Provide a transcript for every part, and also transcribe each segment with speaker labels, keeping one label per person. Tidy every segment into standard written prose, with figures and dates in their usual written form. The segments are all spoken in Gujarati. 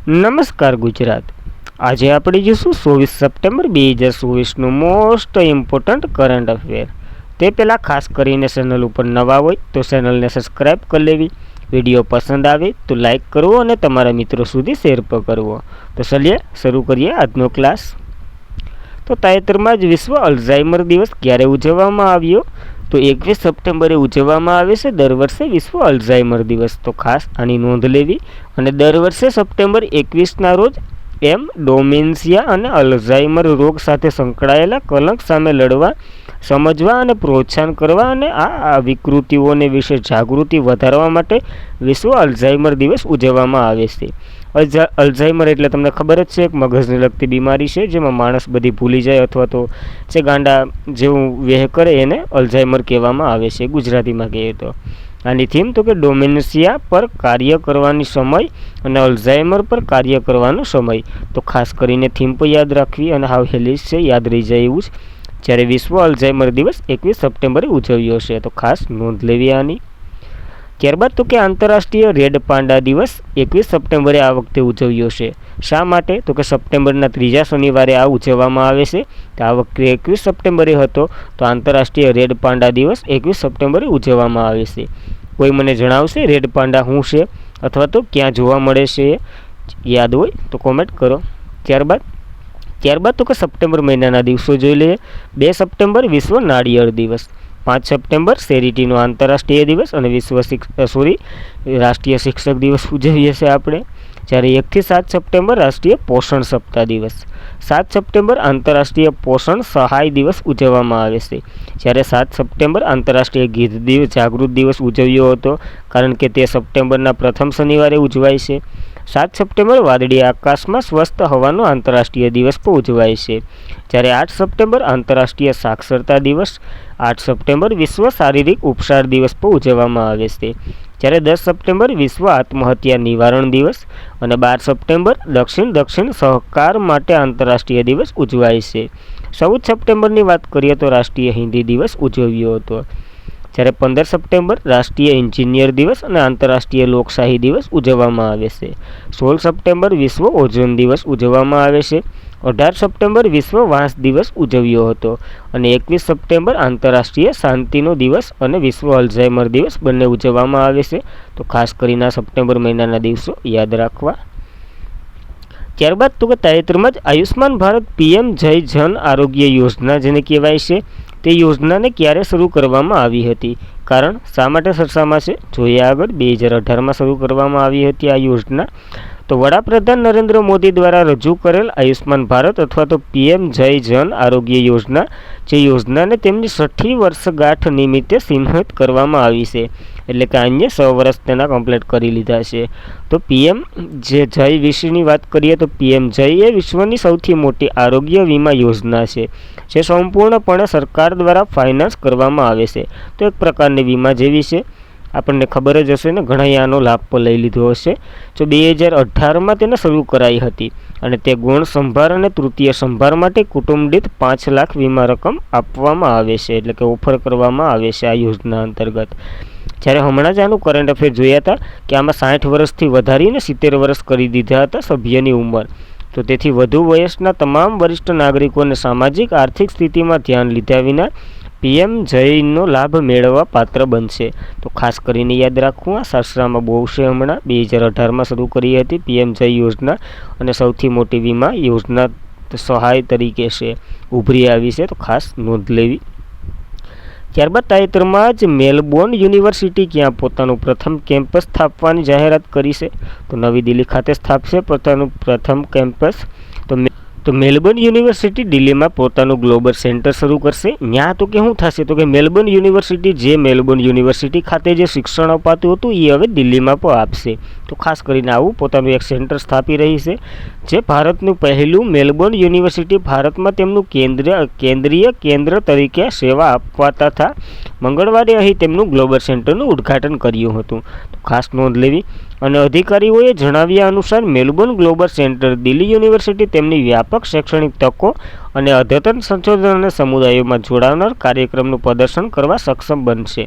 Speaker 1: નમસ્કાર ગુજરાત। આજે આપણે જોઈશું 24 સપ્ટેમ્બર 2024નું મોસ્ટ ઇમ્પોર્ટન્ટ કરંટ અફેર। તે પહેલાં ખાસ કરીને ચેનલ ઉપર નવા હોય તો ચેનલને સબસ્ક્રાઈબ કરી લેવી, વિડીયો પસંદ આવે તો લાઇક કરવો અને તમારા મિત્રો સુધી શેર પણ કરવો। તો ચલીએ શરૂ કરીએ આજનો ક્લાસ। તો તાજેતરમાં જ વિશ્વ અલ્ઝાઇમર દિવસ ક્યારે ઉજવવામાં આવ્યો? તો 21 સપ્ટેમ્બરે ઉજવવામાં આવે છે દર વર્ષે વિશ્વ અલ્ઝાઇમર દિવસ। તો ખાસ આની નોંધ લેવી। અને દર વર્ષે સપ્ટેમ્બર 21ના રોજ ડોમેન્શિયા અને અલ્ઝાઇમર રોગ સાથે સંકળાયેલા કલંક સામે લડવા, સમજવા અને પ્રોત્સાહન કરવા અને આ વિકૃતિઓને વિશે જાગૃતિ વધારવા માટે વિશ્વ અલ્ઝાઇમર દિવસ ઉજવવામાં આવે છે। અલ્ઝાઇમર એટલે તમને ખબર જ છે, એક મગજને લગતી બીમારી છે જેમાં માણસ બધી ભૂલી જાય અથવા તો જે ગાંડા જેવું વેહ કરે એને અલ્ઝાઇમર કહેવામાં આવે છે ગુજરાતીમાં કહીએ તો। આની થીમ તો કે ડોમેન્શિયા પર કાર્ય કરવાની સમય અને અલ્ઝાઇમર પર કાર્ય કરવાનો સમય। તો ખાસ કરીને થીમ પર યાદ રાખવી અને હાવ હેલી છે, યાદ રહી જાય એવું જ। જ્યારે વિશ્વ અલ્ઝાઇમર દિવસ 21 સપ્ટેમ્બરે ઉજવ્યો છે તો ખાસ નોંધ લેવી આની। ત્યારબાદ તો કે આંતરરાષ્ટ્રીય રેડ પાંડા દિવસ 21 સપ્ટેમ્બરે આ વખતે ઉજવ્યો છે। શા માટે? તો કે સપ્ટેમ્બરના ત્રીજા શનિવારે આ ઉજવવામાં આવે છે। તો આ વખતે 21 સપ્ટેમ્બરે હતો તો આંતરરાષ્ટ્રીય રેડ પાંડા દિવસ 21 સપ્ટેમ્બરે ઉજવવામાં આવે છે। કોઈ મને જણાવશે રેડ પાંડા શું છે અથવા તો ક્યાં જોવા મળે છે? યાદ હોય તો કોમેન્ટ કરો। ત્યારબાદ તો કે સપ્ટેમ્બર મહિનાના દિવસો જોઈ લઈએ। 2 સપ્ટેમ્બર વિશ્વ નાળિયેર દિવસ, 5 સપ્ટેમ્બર ચેરિટીનો આંતરરાષ્ટ્રીય દિવસ અને રાષ્ટ્રીય શિક્ષક દિવસ ઉજવીએ છીએ આપણે। જ્યારે 1 થી 7 સપ્ટેમ્બર રાષ્ટ્રીય પોષણ સપ્તાહ દિવસ, 7 સપ્ટેમ્બર આંતરરાષ્ટ્રીય પોષણ સહાય દિવસ ઉજવવામાં આવે છે। જ્યારે 7 સપ્ટેમ્બર આંતરરાષ્ટ્રીય ગીધ દિવસ જાગૃત દિવસ ઉજવ્યો હતો, કારણ કે તે સપ્ટેમ્બરના પ્રથમ શનિવારે ઉજવાય છે। 7 સપ્ટેમ્બર વાદળી આકાશમાં સ્વસ્થ હવાનો આંતરરાષ્ટ્રીય દિવસ પણ ઉજવાય છે। જ્યારે 8 સપ્ટેમ્બર આંતરરાષ્ટ્રીય સાક્ષરતા દિવસ, 8 સપ્ટેમ્બર વિશ્વ શારીરિક ઉપચાર દિવસ પણ ઉજવવામાં આવે છે। જ્યારે 10 સપ્ટેમ્બર વિશ્વ આત્મહત્યા નિવારણ દિવસ અને 12 સપ્ટેમ્બર દક્ષિણ સહકાર માટે આંતરરાષ્ટ્રીય દિવસ ઉજવાય છે। 14 સપ્ટેમ્બરની વાત કરીએ તો રાષ્ટ્રીય હિન્દી દિવસ ઉજવ્યો હતો। જ્યારે 15 સપ્ટેમ્બર રાષ્ટ્રીય એન્જિનિયર દિવસ અને આંતરરાષ્ટ્રીય લોકશાહી દિવસ ઉજવવામાં આવે છે। 16 સપ્ટેમ્બર વિશ્વ ઓઝોન દિવસ ઉજવવામાં આવે છે। 18 સપ્ટેમ્બર વિશ્વ વાંસ દિવસ ઉજવ્યો હતો અને 21 સપ્ટેમ્બર આંતરરાષ્ટ્રીય શાંતિનો દિવસ અને વિશ્વ અલ્ઝાઇમર દિવસ બંને ઉજવવામાં આવે છે। તો ખાસ કરીને સપ્ટેમ્બર મહિનાના દિવસો યાદ રાખવા। ત્યારબાદ તો કે તાજેતરમાં જ આયુષ્માન ભારત PM જય જન આરોગ્ય યોજના જેને કહેવાય છે તે યોજનાને ક્યારે શરૂ કરવામાં આવી હતી? કારણ શા માટે ચર્ચામાં છે? જોઈએ આગળ। 2018માં શરૂ કરવામાં આવી હતી આ યોજના। તો વડાપ્રધાન નરેન્દ્ર મોદી દ્વારા રજૂ કરેલ આયુષ્માન ભારત અથવા તો PM જય જન આરોગ્ય યોજના, જે યોજનાને તેમની 6ઠી વર્ષગાંઠ નિમિત્તે ચિહ્નિત કરવામાં આવી છે, એટલે કે અન્ય 6 વર્ષ તેના કમ્પ્લીટ કરી લીધા છે। તો PM જય વિશેની વાત કરીએ તો PM જય એ વિશ્વની સૌથી મોટી આરોગ્ય વીમા યોજના છે, જે સંપૂર્ણપણે સરકાર દ્વારા ફાઇનાન્સ કરવામાં આવે છે। તો એક પ્રકારની વીમા જેવી છે, આપણને ખબર જ હશે ને, ઘણા આનો લાભ પણ લઈ લીધો હશે। તો 2018માં તેને શરૂ કરાઈ હતી અને તે ગૌણ સંભાળ અને તૃતીય સંભાળ માટે કુટુંબ દીઠ 5 લાખ વીમા રકમ આપવામાં આવે છે, એટલે કે ઓફર કરવામાં આવે છે આ યોજના અંતર્ગત। જ્યારે હમણાં જ આનું કરંટ અફેર જોયા હતા કે આમાં 60 વર્ષથી વધારીને 70 વર્ષ કરી દીધા હતા સભ્યની ઉંમર। તો તેથી વધુ વયસના તમામ વરિષ્ઠ નાગરિકોને સામાજિક આર્થિક સ્થિતિમાં ધ્યાન લીધા વિના PM જયનો લાભ મેળવવા પાત્ર બનશે। તો ખાસ કરીને યાદ રાખવું, આ શાસ્ત્રમાં બહુ છે, હમણાં 2018માં શરૂ કરી હતી PM જય યોજના અને સૌથી મોટી વીમા યોજના સહાય તરીકે છે ઉભરી આવી છે, તો ખાસ નોંધ લેવી। ત્યારબાદ તાજેતરમાં જ મેલબોર્ન યુનિવર્સિટી ક્યાં પોતાનું પ્રથમ કેમ્પસ સ્થાપવાની જાહેરાત કરી છે? તો નવી દિલ્હી ખાતે સ્થાપશે પોતાનું પ્રથમ કેમ્પસ। તો મેલબોર્ન યુનિવર્સિટી દિલ્હીમાં પોતાનું ગ્લોબલ સેન્ટર શરૂ કરશે। ત્યાં તો કે શું થશે? તો કે મેલબોર્ન યુનિવર્સિટી જે મેલબોર્ન યુનિવર્સિટી ખાતે જે શિક્ષણ અપાતું હતું એ હવે દિલ્હીમાં પણ આપશે। તો ખાસ કરીને આવું પોતાનું એક સેન્ટર સ્થાપી રહી છે, જે ભારતનું પહેલું મેલબોર્ન યુનિવર્સિટી ભારતમાં તેમનું કેન્દ્રીય કેન્દ્ર તરીકે સેવા આપવા તથા મંગળવારે અહીં તેમનું ગ્લોબલ સેન્ટરનું ઉદ્ઘાટન કર્યું હતું। તો ખાસ નોંધ લેવી। અને અધિકારીઓએ જણાવ્યા અનુસાર Melbourne global centre Delhi university તેમની વ્યાપક શૈક્ષણિક તકો અને અદ્યતન સંશોધન અને સમુદાયોમાં જોડાનાર કાર્યક્રમનું પ્રદર્શન કરવા સક્ષમ બનશે।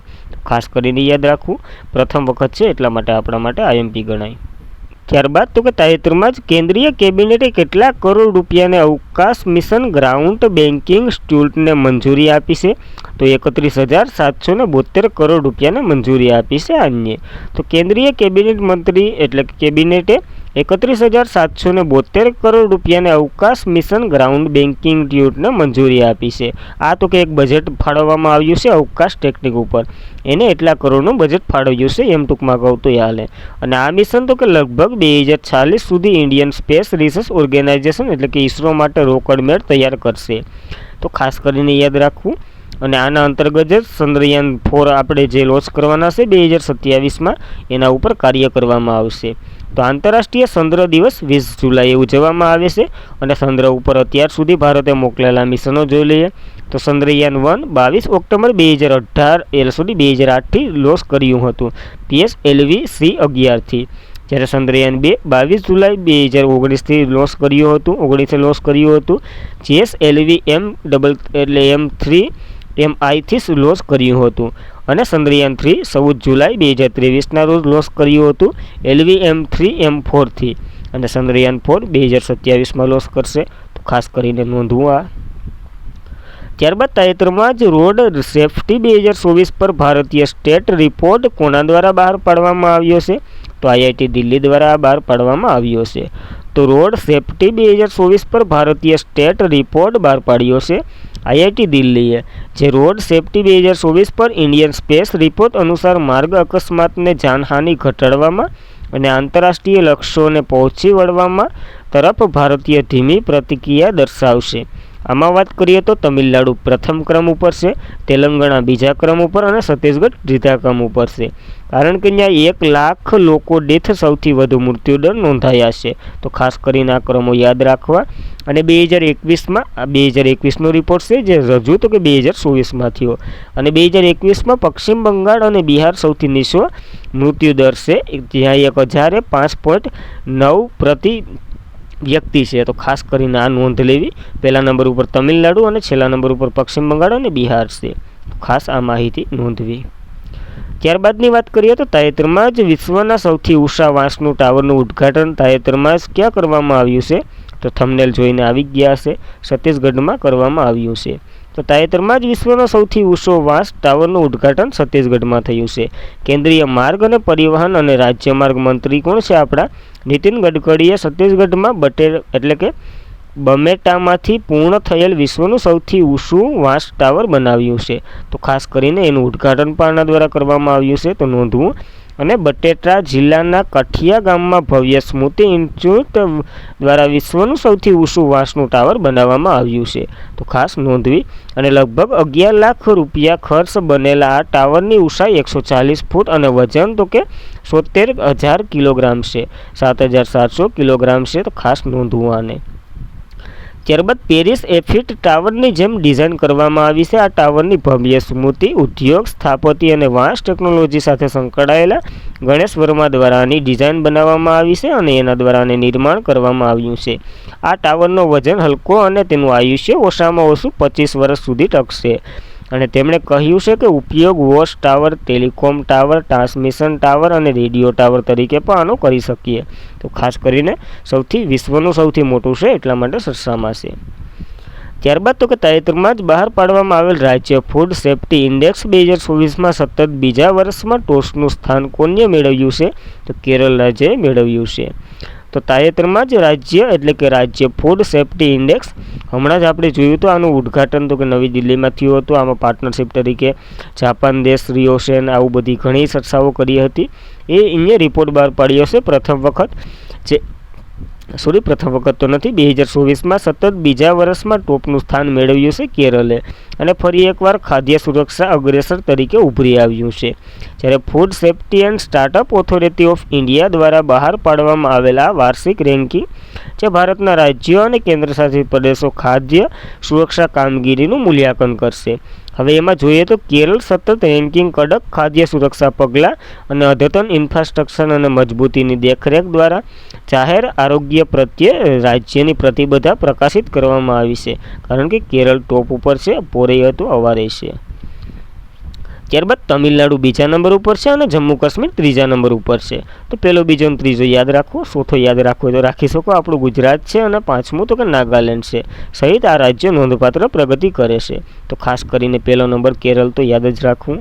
Speaker 1: ખાસ કરીને યાદ રાખવું, પ્રથમ વખત છે એટલા માટે આપણા માટે IMP ગણાય। ત્યારબાદ તો કે તાજેતરમાં જ કેન્દ્રીય કેબિનેટે કેટલા કરોડ રૂપિયાને અવકાશ મિશન ગ્રાઉન્ડ બેન્કિંગ સ્ટુલ્ટને મંજૂરી આપી છે? તો 31,772 કરોડ રૂપિયાને મંજૂરી આપી છે આને. તો કેન્દ્રીય કેબિનેટ મંત્રી એટલે કે કેબિનેટે 31,772 કરોડ રૂપિયાને અવકાશ મિશન ગ્રાઉન્ડ બેન્કિંગ ડ્યુટને મંજૂરી આપી છે. આ તો કે એક બજેટ ફાળવવામાં આવ્યું છે અવકાશ ટેકનિક ઉપર, એને એટલા કરોડનું બજેટ ફાળવ્યું છે એમ ટૂંકમાં કહું તો હાલે. અને આ મિશન તો કે લગભગ 2040 સુધી ઇન્ડિયન સ્પેસ રિસર્ચ ઓર્ગેનાઇઝેશન એટલે કે ઇસરો માટે રોકડ મેળ તૈયાર કરશે. તો ખાસ કરીને યાદ રાખવું. અને આના અંતર્ગત જ ચંદ્રયાન 4 આપણે જે લોન્ચ કરવાના છે 2027માં એના ઉપર કાર્ય કરવામાં આવશે. તો આંતરરાષ્ટ્રીય ચંદ્ર દિવસ 20 જુલાઈએ ઉજવવામાં આવે છે. અને ચંદ્ર ઉપર અત્યાર સુધી ભારતે મોકલેલા મિશનો જોઈ લઈએ. તો ચંદ્રયાન 1 22 ઓક્ટોબર 2008થી લોન્ચ કર્યું હતું PSLV-C11થી. જ્યારે ચંદ્રયાન 2 22 જુલાઈ 2019થી લોન્ચ કર્યું હતું GSLV-M3 MIથી લોન્ચ કર્યું હતું. અને ચંદ્રયાન 3 14 જુલાઈ 2023ના રોજ લોન્ચ કર્યું હતું LV-M3 M4થી. અને ચંદ્રયાન 4 2027માં લોન્ચ કરશે. તો ખાસ કરીને નોંધવું આ. ત્યારબાદ તાજેતરમાં જ રોડ સેફ્ટી 2024 પર ભારતીય સ્ટેટ રિપોર્ટ કોના દ્વારા બહાર પાડવામાં આવ્યો છે? તો IIT દિલ્હી દ્વારા બહાર પાડવામાં આવ્યો છે. તો રોડ સેફ્ટી 2024 પર ભારતીય સ્ટેટ રિપોર્ટ બહાર પાડ્યો છે IIT દિલ્હીએ. જે રોડ સેફ્ટી 2024 પર ઇન્ડિયન સ્પેસ રિપોર્ટ અનુસાર માર્ગ અકસ્માતને જાનહાનિ ઘટાડવામાં અને આંતરરાષ્ટ્રીય લક્ષ્યોને પહોંચી વળવામાં તરફ ભારતીય ધીમી પ્રતિક્રિયા દર્શાવશે. આમાં વાત કરીએ તો તમિલનાડુ પ્રથમ ક્રમ ઉપર છે, તેલંગાણા બીજા ક્રમ ઉપર અને છત્તીસગઢ ત્રીજા ક્રમ ઉપર છે. કારણ કે ત્યાં 1 લાખ લોકો દીઠ સૌથી વધુ મૃત્યુદર નોંધાયા છે. તો ખાસ કરીને આ ક્રમો યાદ રાખવા. અને 2021નો રિપોર્ટ છે જે રજૂ તો કે 2024માં થયો. અને 2021માં પશ્ચિમ બંગાળ અને બિહાર સૌથી નીચો મૃત્યુદર છે, જ્યાં 1005.9 પ્રતિ વ્યક્તિ છે. તો ખાસ કરીને આ નોંધ લેવી. પહેલા નંબર ઉપર તમિલનાડુ અને છેલ્લા નંબર ઉપર પશ્ચિમ બંગાળ અને બિહાર છે. ખાસ આ માહિતી નોંધવી. ત્યારબાદની વાત કરીએ તો તાજેતરમાં જ વિશ્વના સૌથી ઊંચા વાંસનું ટાવરનું ઉદ્ઘાટન તાજેતરમાં જ ક્યાં કરવામાં આવ્યું છે? તો થંબનેલ જોઈને આવી ગયા છે, છત્તીસગઢમાં કરવામાં આવ્યું છે. તો તાજેતરમાં જ વિશ્વનો સૌથી ઊંચો વાંસ ટાવરનું ઉદ્ઘાટન છત્તીસગઢમાં થયું છે. કેન્દ્રીય માર્ગ અને પરિવહન અને રાજ્ય માર્ગ મંત્રી કોણ છે આપણા? નીતિન ગડકરીએ છત્તીસગઢમાં બમેટામાંથી પૂર્ણ થયેલ વિશ્વનું સૌથી ઊંચું વાંસ ટાવર બનાવ્યું છે. તો ખાસ કરીને એનું ઉદ્ઘાટન પણ આના દ્વારા કરવામાં આવ્યું છે, તો નોંધવું. અને બટેટા જિલ્લાના કઠિયા ગામમાં ભવ્ય સ્મૃતિ ઇન્સ્ટિટ્યૂટ દ્વારા વિશ્વનું સૌથી ઊંચું વાંસનું ટાવર બનાવવામાં આવ્યું છે. તો ખાસ નોંધવી. અને લગભગ 11 લાખ રૂપિયા ખર્ચ બનેલા આ ટાવરની ઊંચાઈ 140 ફૂટ અને વજન તો કે 70,000 કિલોગ્રામ છે, 7,700 કિલોગ્રામ છે. તો ખાસ નોંધવું આને. ત્યારબાદ પેરિસ એફિલ ટાવરની જેમ ડિઝાઇન કરવામાં આવી છે. આ ટાવરની ભવ્ય સ્મૃતિ ઉદ્યોગ સ્થાપત્ય અને વાંસ ટેકનોલોજી સાથે સંકળાયેલા ગણેશ વર્મા દ્વારા આની ડિઝાઇન બનાવવામાં આવી છે અને એના દ્વારા આને નિર્માણ કરવામાં આવ્યું છે. આ ટાવરનો વજન હલકો અને તેનું આયુષ્ય ઓછામાં ઓછું 25 વર્ષ સુધી ટકશે. અને તેમણે કહ્યું છે કે ઉપયોગ watch tower, telecom tower, transmission tower અને રેડિયો ટાવર તરીકે પણ આનો કરી શકીએ. તો ખાસ કરીને વિશ્વનું સૌથી મોટું છે એટલા માટે ચર્ચામાં છે. ત્યારબાદ તો કે તાજેતરમાં જ બહાર પાડવામાં આવેલ રાજ્ય ફૂડ સેફ્ટી ઇન્ડેક્સ 2024માં સતત બીજા વર્ષમાં ટોચનું સ્થાન કોને મેળવ્યું છે? તો કેરળ રાજ્યએ મેળવ્યું છે. તો તાજેતરમાં જ રાજ્ય ફૂડ સેફ્ટી ઇન્ડેક્સ હમણાં જ આપણે જોયું હતું, આનું ઉદ્ઘાટન તો કે નવી દિલ્હીમાં થયું હતું. આમાં પાર્ટનરશિપ તરીકે જાપાન દેશ, રિયોસેન આવું બધી ઘણી ચર્ચાઓ કરી હતી. એ અહીંયા રિપોર્ટ બહાર પાડ્યો છે પ્રથમ વખત તો નથી. 2024માં સતત બીજા વર્ષમાં ટોપનું સ્થાન મેળવ્યું છે કેરલે. અને ફરી એકવાર ખાદ્ય સુરક્ષા અગ્રેસર તરીકે ઉભરી આવ્યું છે. જ્યારે food safety and startup authority of India દ્વારા બહાર પાડવામાં આવેલા વાર્ષિક રેન્કિંગ જે ભારતના રાજ્યો અને કેન્દ્રશાસિત પ્રદેશો ખાદ્ય સુરક્ષા કામગીરીનું મૂલ્યાંકન કરશે. હવે એમાં જોઈએ તો કેરળ સતત રેન્કિંગ, કડક ખાદ્ય સુરક્ષા પગલાં અને અદ્યતન ઇન્ફ્રાસ્ટ્રક્ચર અને મજબૂતીની દેખરેખ દ્વારા જાહેર આરોગ્ય પ્રત્યે રાજ્યની પ્રતિબદ્ધતા પ્રકાશિત કરવામાં આવી છે. કારણ કે કેરળ ટોપ ઉપર છે, પોરે હતું અવારે છે. ત્યારબાદ તમિલનાડુ બીજા નંબર ઉપર છે અને જમ્મુ કાશ્મીર ત્રીજા નંબર ઉપર છે. તો પહેલો, બીજો અને ત્રીજો યાદ રાખવો. ચોથો યાદ રાખવો હોય તો રાખી શકો, આપણું ગુજરાત છે. અને પાંચમું તો કે નાગાલેન્ડ છે સહિત આ રાજ્યો નોંધપાત્ર પ્રગતિ કરે છે. તો ખાસ કરીને પહેલો નંબર કેરળ તો યાદ જ રાખવું.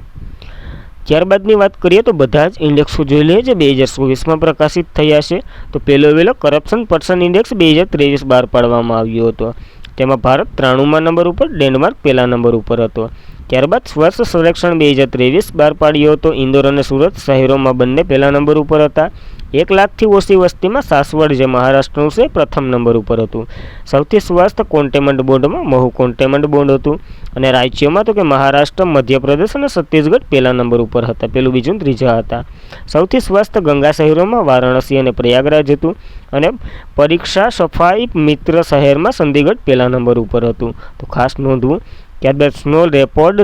Speaker 1: ત્યારબાદની વાત કરીએ તો બધા જ ઇન્ડેક્સો જોઈ લઈએ જે 2024માં પ્રકાશિત થયા છે. તો પહેલો વહેલો કરપ્શન પર્સન ઇન્ડેક્સ 2023 બહાર પાડવામાં આવ્યો હતો. તેમાં ભારત 93મા નંબર ઉપર, ડેનમાર્ક પહેલા નંબર ઉપર હતો. ત્યારબાદ સ્વચ્છ સર્વેક્ષણ 2023 બહાર પાડ્યો હતો. ઇન્દોર અને સુરત શહેરોમાં બંને પહેલા નંબર ઉપર હતા. 1 લાખથી ઓછી વસ્તીમાં સાસવડ જે મહારાષ્ટ્રનું છે પ્રથમ નંબર ઉપર હતું. સૌથી સ્વસ્થ કોન્ટેનમેન્ટ બોન્ડમાં મહુ કોન્ટેનમેન્ટ બોન્ડ હતું. અને રાજ્યોમાં તો કે મહારાષ્ટ્ર, મધ્યપ્રદેશ અને છત્તીસગઢ પહેલા નંબર ઉપર હતા. પહેલું, બીજું, ત્રીજા હતા. સૌથી સ્વસ્થ ગંગા શહેરોમાં વારાણસી અને પ્રયાગરાજ હતું. અને પરીક્ષા સફાઈ મિત્ર શહેરમાં ચંદીગઢ પહેલા નંબર ઉપર હતું. તો ખાસ નોંધવું. ત્યારબાદ સ્નો રિપોર્ટ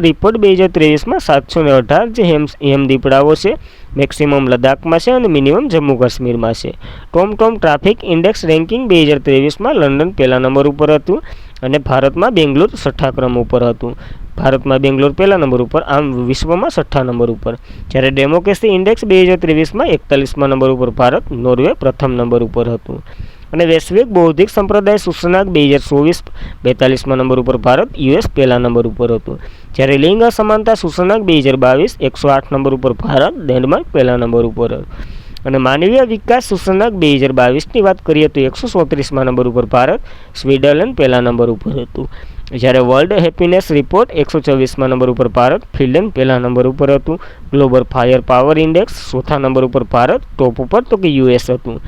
Speaker 1: 2023માં 718 જે હિમદીપડાઓ છે મેક્સિમમ લદ્દાખમાં છે અને મિનિમમ જમ્મુ કાશ્મીરમાં છે. ટોમ ટ્રાફિક ઇન્ડેક્સ રેન્કિંગ 2023માં લંડન પહેલા નંબર ઉપર હતું અને ભારતમાં બેંગ્લોર 6ઠ્ઠા ક્રમ ઉપર હતું. ભારતમાં બેંગ્લોર પહેલા નંબર ઉપર, આમ વિશ્વમાં 6ઠ્ઠા નંબર ઉપર. જ્યારે ડેમોક્રેસી ઇન્ડેક્સ 2023માં 41મા નંબર ઉપર ભારત, નોર્વે પ્રથમ નંબર ઉપર હતું. અને વૈશ્વિક બૌદ્ધિક સંપ્રદાય સૂચકાંક 2024 42મા નંબર ઉપર ભારત, યુએસ પહેલા નંબર ઉપર હતું. જ્યારે લિંગ અસમાનતા સૂચકાંક 2022 108 નંબર ઉપર ભારત, ડેનમાર્ક પહેલા નંબર ઉપર હતું. અને માનવીય વિકાસ સૂચકાંક 2022ની વાત કરીએ તો 134મા નંબર ઉપર ભારત, સ્વિટ્ઝરલેન્ડ પહેલા નંબર ઉપર હતું. જ્યારે વર્લ્ડ હેપીનેસ રિપોર્ટ 124મા નંબર ઉપર ભારત, ફિનલેન્ડ પહેલા નંબર ઉપર હતું. ગ્લોબલ ફાયર પાવર ઇન્ડેક્સ ચોથા નંબર ઉપર ભારત, ટોપ ઉપર તો કે યુએસ હતું.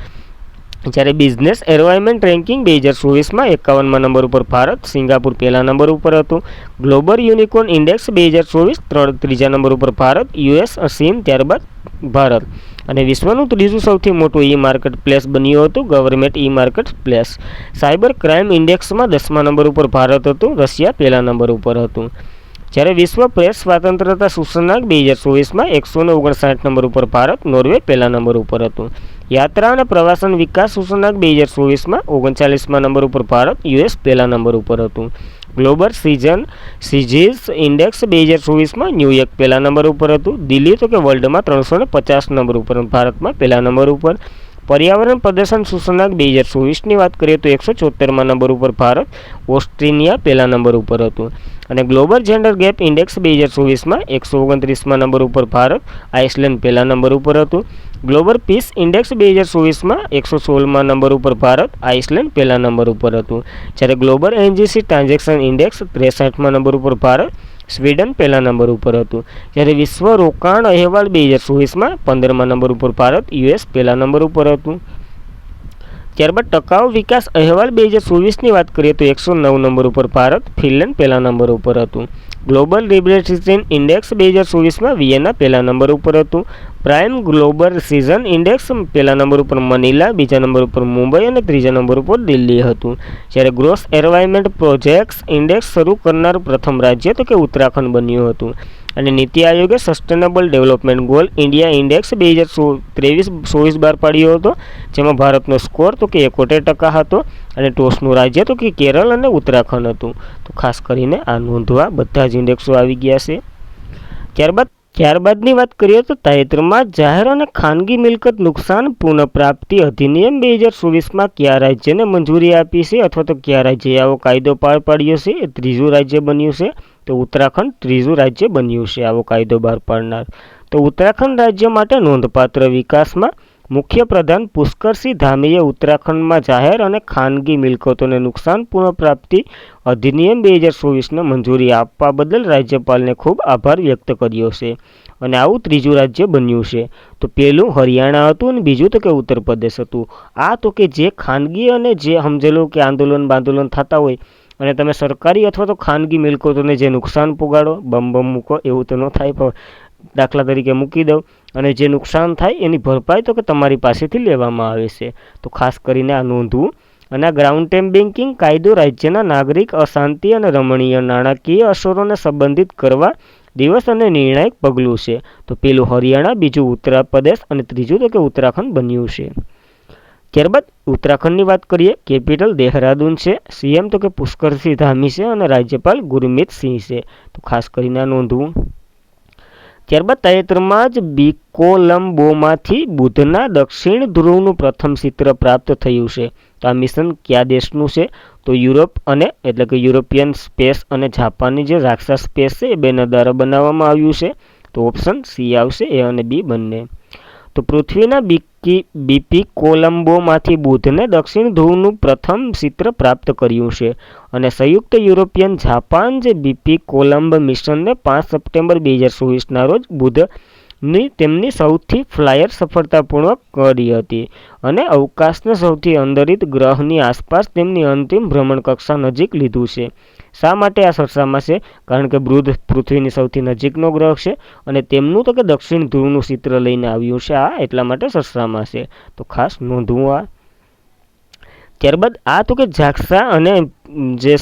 Speaker 1: જ્યારે બિઝનેસ એન્વાયરમેન્ટ રેન્કિંગ 2024માં 51મા નંબર ઉપર ભારત, સિંગાપુર પહેલા નંબર ઉપર હતું. ગ્લોબલ યુનિકોર્ન ઇન્ડેક્સ 2024 ત્રીજા નંબર ઉપર ભારત, યુએસ, ચીન ત્યારબાદ ભારત. અને વિશ્વનું ત્રીજું સૌથી મોટું ઈ માર્કેટ પ્લેસ બન્યું હતું government e market place. Cyber crime ઇન્ડેક્સમાં 10મા નંબર ઉપર ભારત હતું, રશિયા પહેલા નંબર ઉપર હતું. જ્યારે વિશ્વ પ્રેસ સ્વતંત્રતા સૂચકાંક 2024માં 159 નંબર ઉપર ભારત, નોર્વે પહેલા નંબર ઉપર હતું. યાત્રા અને પ્રવાસન વિકાસ સૂચકાંક 2024માં 39મા નંબર ઉપર ભારત, યુએસ પહેલા નંબર ઉપર હતું. ગ્લોબલ સીઝીસ ઇન્ડેક્સ 2024માં ન્યૂયોર્ક પહેલા નંબર ઉપર હતું. દિલ્હી તો કે વર્લ્ડમાં 350 નંબર ઉપર, ભારતમાં પહેલા નંબર ઉપર. પર્યાવરણ પ્રદર્શન સૂચકાંક 2024ની વાત કરીએ તો 174મા નંબર ઉપર ભારત, ઓસ્ટ્રેલિયા પહેલા નંબર ઉપર હતું. અને ગ્લોબલ જેન્ડર ગેપ ઇન્ડેક્સ 2024માં 129મા નંબર ઉપર ભારત, આઇસલેન્ડ પહેલા નંબર ઉપર હતું. ગ્લોબલ પીસ ઇન્ડેક્સ 2024માં 116મા નંબર ઉપર ભારત, આઇસલેન્ડ પહેલા નંબર ઉપર હતું. જ્યારે ગ્લોબલ એનજીસી ટ્રાન્ઝેક્શન ઇન્ડેક્સ 63મા નંબર ઉપર ભારત, સ્વીડન પહેલા નંબર ઉપર હતું. જ્યારે વિશ્વ રોકાણ અહેવાલ 2024માં 15મા નંબર ઉપર ભારત, યુએસ પહેલા નંબર ઉપર હતું. ત્યારબાદ ટકાઉ વિકાસ અહેવાલ 2024ની વાત કરીએ તો 109 નંબર ઉપર ભારત, ફિનલેન્ડ પહેલા નંબર ઉપર હતું. ગ્લોબલ લિબરેશન ઇન્ડેક્સ 2024માં વિયેના પહેલા નંબર ઉપર હતું. પ્રાઇમ ગ્લોબલ સિઝન ઇન્ડેક્સ પહેલા નંબર ઉપર મનીલા, બીજા નંબર ઉપર મુંબઈ અને ત્રીજા નંબર ઉપર દિલ્હી હતું. જ્યારે ગ્રોસ એન્વાયરમેન્ટ પ્રોજેક્ટ્સ ઇન્ડેક્સ શરૂ કરનાર પ્રથમ રાજ્ય તો કે ઉત્તરાખંડ બન્યું હતું. અને નીતિ આયોગે sustainable development goal India index 2023-24 બહાર પાડ્યો હતો, જેમાં ભારતનો સ્કોર તો કે 71% હતો. અને ટોચનું રાજ્ય તો કે કેરળ અને ઉત્તરાખંડ હતું. તો ખાસ કરીને આ નોંધવા બધા જ ઇન્ડેક્સો આવી ગયા છે. ત્યારબાદની વાત કરીએ તો તાજેતરમાં જાહેર અને ખાનગી મિલકત નુકસાન પુનઃપ્રાપ્તિ અધિનિયમ 2024માં કયા રાજ્યને મંજૂરી આપી છે અથવા તો કયા રાજ્યએ આવો કાયદો બહાર પાડ્યો છે? એ ત્રીજું રાજ્ય બન્યું છે. તો ઉત્તરાખંડ ત્રીજું રાજ્ય બન્યું છે આવો કાયદો બહાર પાડનાર. તો ઉત્તરાખંડ રાજ્ય માટે નોંધપાત્ર વિકાસમાં મુખ્ય પ્રધાન પુષ્કરસિંહ ધામીએ ઉત્તરાખંડમાં જાહેર અને ખાનગી મિલકતોને નુકસાન પુનઃપ્રાપ્તિ અધિનિયમ 2024ને મંજૂરી આપવા બદલ રાજ્યપાલને ખૂબ આભાર વ્યક્ત કર્યો છે. અને આવું ત્રીજું રાજ્ય બન્યું છે. તો પહેલું હરિયાણા હતું અને બીજું તો કે ઉત્તર પ્રદેશ હતું. આ તો કે જે ખાનગી અને જે સમજેલું કે આંદોલન થતા હોય અને તમે સરકારી અથવા તો ખાનગી મિલકતોને જે નુકસાન પોગાડો, બમ મૂકો, એવું તો ન થાય, પણ દાખલા તરીકે મૂકી દઉં અને જે નુકસાન થાય એની ભરપાઈ તો કે તમારી પાસેથી લેવામાં આવે છે. તો ખાસ કરીને આ નોંધવું. અને આ ગ્રાઉન્ડ ટેમ બેન્કિંગ કાયદો રાજ્યના નાગરિક અશાંતિ અને રમણીય નાણાકીય અસરોને સંબંધિત કરવા દિવસ અને નિર્ણાયક પગલું છે. તો પેલું હરિયાણા, બીજું ઉત્તર પ્રદેશ અને ત્રીજું તો કે ઉત્તરાખંડ બન્યું છે. ત્યારબાદ ઉત્તરાખંડની વાત કરીએ. કેપિટલ દેહરાદૂન છે. સીએમ તો કે પુષ્કરસિંહ ધામી છે અને રાજ્યપાલ ગુરમીત સિંહ છે. તો ખાસ કરીને આ નોંધવું. ત્યારબાદ તાજેતરમાં જ કોલંબોમાંથી બુધના દક્ષિણ ધ્રુવનું પ્રથમ ચિત્ર પ્રાપ્ત થયું છે. તો આ મિશન કયા દેશનું છે? તો યુરોપ અને એટલે કે યુરોપિયન સ્પેસ અને જાપાનની જે રાક્ષા સ્પેસ છે એ બેના દ્વારા બનાવવામાં આવ્યું છે. તો ઓપ્શન સી આવશે, એ અને બી બંને. તો પૃથ્વીના બીપી કોલંબોમાંથી બુધને દક્ષિણ ધ્રુવનું પ્રથમ ચિત્ર પ્રાપ્ત કર્યું છે. અને સંયુક્ત યુરોપિયન જાપાન જે બીપી કોલંબ મિશનને 5 સપ્ટેમ્બર 2024ના રોજ બુધની તેમની સૌથી ફ્લાયર સફળતાપૂર્વક કરી હતી અને અવકાશના સૌથી અંતરિત ગ્રહની આસપાસ તેમની અંતિમ ભ્રમણકક્ષા નજીક લીધું છે. શા માટે આ ચર્ચામાં છે? કારણ કે બુધ પૃથ્વીની સૌથી નજીકનો ગ્રહ છે અને તેમનું તો કે દક્ષિણ ધ્રુવનું ચિત્ર લઈને આવ્યું છે. આ એટલા માટે ચર્ચામાં છે, તો ખાસ નોંધવું આ. ત્યારબાદ આ તો કે જાક્સા અને જે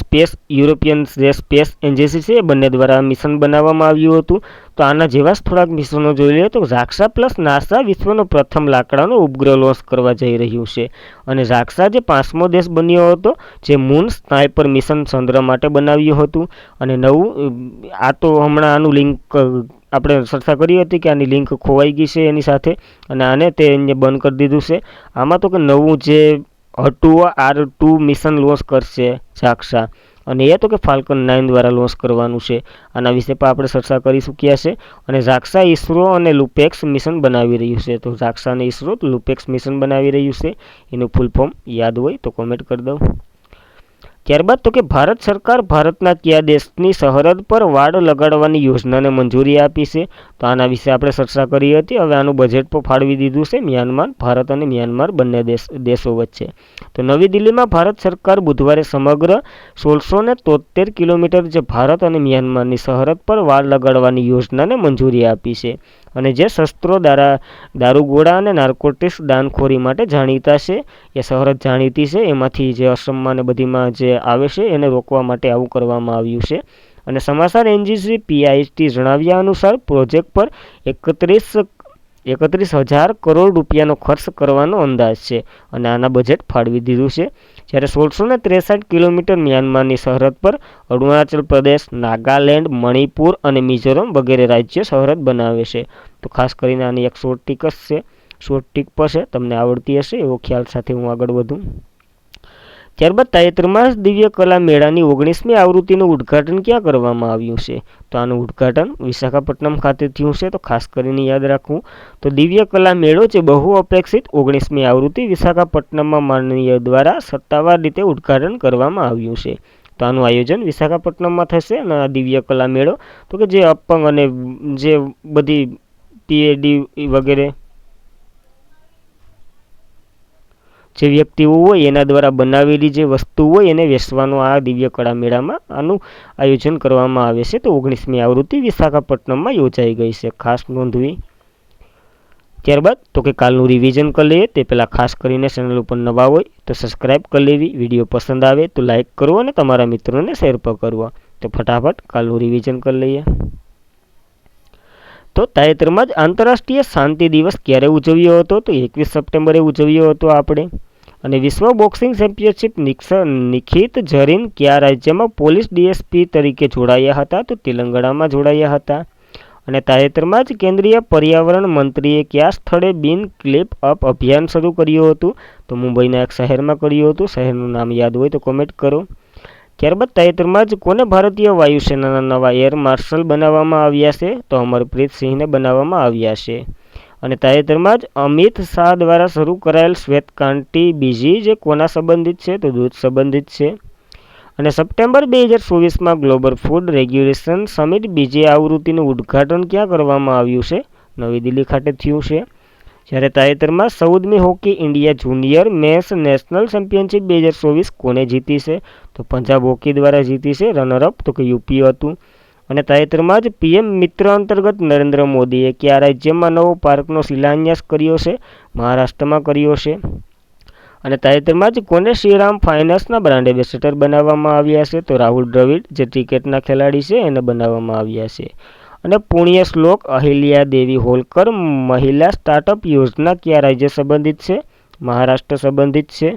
Speaker 1: યુરોપિયન જે સ્પેસ એજન્સી છે એ બંને દ્વારા મિશન બનાવવામાં આવ્યું હતું. તો આના જેવા જ થોડાક મિશનો જોઈ લઈએ તો જાક્સા પ્લસ નાસા વિશ્વનો પ્રથમ લાકડાનો ઉપગ્રહ લોન્ચ કરવા જઈ રહ્યું છે. અને જાક્સા જે 5મો દેશ બન્યો હતો જે મૂન સ્નાઇપર મિશન ચંદ્ર માટે બનાવ્યું હતું. અને નવું આ તો હમણાં આનું લિંક આપણે ચર્ચા કરી હતી કે આની લિંક ખોવાઈ ગઈ છે એની સાથે, અને આને તે બંધ કરી દીધું છે. આમાં તો કે નવું જે R2 મિશન લોન્ચ કરશે જાક્સા, અને એ તો કે ફાલ્કન 9 દ્વારા લોન્ચ કરવાનું છે. આના વિશે પણ આપણે ચર્ચા કરી ચૂક્યા છે. અને જાક્સા ઇસરો અને લુપેક્સ મિશન બનાવી રહ્યું છે. તો જાક્સા અને ઇસરો લુપેક્સ મિશન બનાવી રહ્યું છે. એનું ફૂલ ફોર્મ યાદ હોય તો કોમેન્ટ કરી દો. ત્યારબાદ તો કે ભારત સરકાર ભારતના કયા દેશની સરહદ પર વાડ લગાડવાની યોજનાને મંજૂરી આપી છે? તો આના વિશે આપણે ચર્ચા કરી હતી. હવે આનું બજેટ પણ ફાળવી દીધું છે મ્યાનમાર, ભારત અને મ્યાનમાર બંને દેશો વચ્ચે. તો નવી દિલ્હીમાં ભારત સરકાર બુધવારે સમગ્ર 1673 કિલોમીટર જે ભારત અને મ્યાનમારની સરહદ પર વાડ લગાડવાની યોજનાને મંજૂરી આપી છે. અને જે શસ્ત્રો દારૂગોળા અને નાર્કોટિક્સ દાનખોરી માટે જાણીતા છે, એ સરહદ જાણીતી છે, એમાંથી જે અસમમાં ને બધીમાં જે આવે છે એને રોકવા માટે આવું કરવામાં આવ્યું છે. અને સમાચાર એજન્સી PIT જણાવ્યા અનુસાર પ્રોજેક્ટ પર 31,000 કરોડ રૂપિયાનો ખર્ચ કરવાનો અંદાજ છે અને આના બજેટ ફાળવી દીધું છે. જ્યારે 1663 કિલોમીટર મ્યાનમારની સરહદ પર અરુણાચલ પ્રદેશ, નાગાલેન્ડ, મણિપુર અને મિઝોરમ વગેરે રાજ્ય સરહદ બનાવે છે. તો ખાસ કરીને આની એક શોર્ટ ટીક જ છે, શોર્ટ ટીક પર છે, તમને આવડતી હશે એવો ખ્યાલ સાથે હું આગળ વધું. ત્યારબાદ તાજેતરમાં જ દિવ્ય કલા મેળાની 19મી આવૃત્તિનું ઉદ્ઘાટન ક્યાં કરવામાં આવ્યું છે? તો આનું ઉદ્ઘાટન વિશાખાપટ્ટનમ ખાતે થયું છે. તો ખાસ કરીને યાદ રાખવું. તો દિવ્ય કલા મેળો જે બહુ અપેક્ષિત 19મી આવૃત્તિ વિશાખાપટ્ટનમમાં માનનીય દ્વારા સત્તાવાર રીતે ઉદ્ઘાટન કરવામાં આવ્યું છે. તો આનું આયોજન વિશાખાપટ્ટનમમાં થશે. અને આ દિવ્ય કલા મેળો તો કે જે અપંગ અને જે બધી PAD વગેરે જે વ્યક્તિઓ હોય એના દ્વારા બનાવેલી જે વસ્તુ હોય એને વેચવાનો આ દિવ્ય કળા મેળામાં આનું આયોજન કરવામાં આવે છે. તો 19મી આવૃત્તિ વિશાખાપટ્ટનમમાં યોજાઈ ગઈ છે, ખાસ નોંધવી. ત્યારબાદ તો કે કાલનું રિવિઝન કરી લઈએ. તે પહેલાં ખાસ કરીને ચેનલ ઉપર નવા હોય તો સબસ્ક્રાઈબ કરી લેવી, વિડીયો પસંદ આવે તો લાઇક કરો અને તમારા મિત્રોને શેર પર કરવા. તો ફટાફટ કાલનું રિવિઝન કરી લઈએ. તો તાજેતરમાં જ આંતરરાષ્ટ્રીય શાંતિ દિવસ ક્યારે ઉજવ્યો હતો? તો 21 સપ્ટેમ્બરે ઉજવ્યો હતો આપણે. અને વિશ્વ બોક્સિંગ ચેમ્પિયનશિપ નિખિત ઝરીન કયા રાજ્યમાં પોલીસ DSP તરીકે જોડાયા હતા? તો તેલંગાણામાં જોડાયા હતા. અને તાજેતરમાં જ કેન્દ્રીય પર્યાવરણ મંત્રીએ કયા સ્થળે બિન ક્લિપ અપ અભિયાન શરૂ કર્યું હતું? તો મુંબઈના એક શહેરમાં કર્યું હતું. શહેરનું નામ યાદ હોય તો કોમેન્ટ કરો. ત્યારબાદ તાજેતરમાં જ કોને ભારતીય વાયુસેનાના નવા એર માર્શલ બનાવવામાં આવ્યા છે? તો અમરપ્રીત સિંહને બનાવવામાં આવ્યા છે. અને તાજેતરમાં જ અમિત શાહ દ્વારા શરૂ કરાયેલ શ્વેતક્રાંતિ બીજી જે કોના સંબંધિત છે? તો દૂધ સંબંધિત છે. અને સપ્ટેમ્બર 2024માં ગ્લોબલ ફૂડ રેગ્યુલેશન સમિટ બીજી આવૃત્તિનું ઉદ્ઘાટન ક્યાં કરવામાં આવ્યું છે? નવી દિલ્હી ખાતે થયું છે. જ્યારે તાજેતરમાં 14મી hockey India junior men's national championship 2024 કોને જીતી છે? તો પંજાબ હોકી દ્વારા જીતી છે. રનરઅપ તો કે યુપી હતું. અને તાજેતરમાં જ PM મિત્ર અંતર્ગત નરેન્દ્ર મોદીએ કયા રાજ્યમાં નવો પાર્કનો શિલાન્યાસ કર્યો છે? મહારાષ્ટ્રમાં કર્યો છે. અને તાજેતરમાં જ કોને શ્રીરામ ફાઇનાન્સના બ્રાન્ડ એમ્બેસેડર બનાવવામાં આવ્યા છે? તો રાહુલ દ્રવિડ જે ક્રિકેટના ખેલાડી છે એને બનાવવામાં આવ્યા છે. અને પુણ્ય શ્લોક અહિલ્યા દેવી હોલકર મહિલા સ્ટાર્ટઅપ યોજના કયા રાજ્ય સંબંધિત છે? મહારાષ્ટ્ર સંબંધિત છે.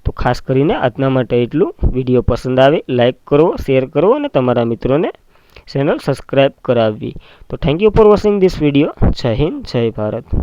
Speaker 1: તો ખાસ કરીને આજના માટે એટલું. વિડીયો પસંદ આવે લાઇક કરો, શેર કરો અને તમારા મિત્રોને ચેનલ સબસ્ક્રાઈબ કરાવવી. તો thank you for watching this video. જય હિન્દ, જય ભારત.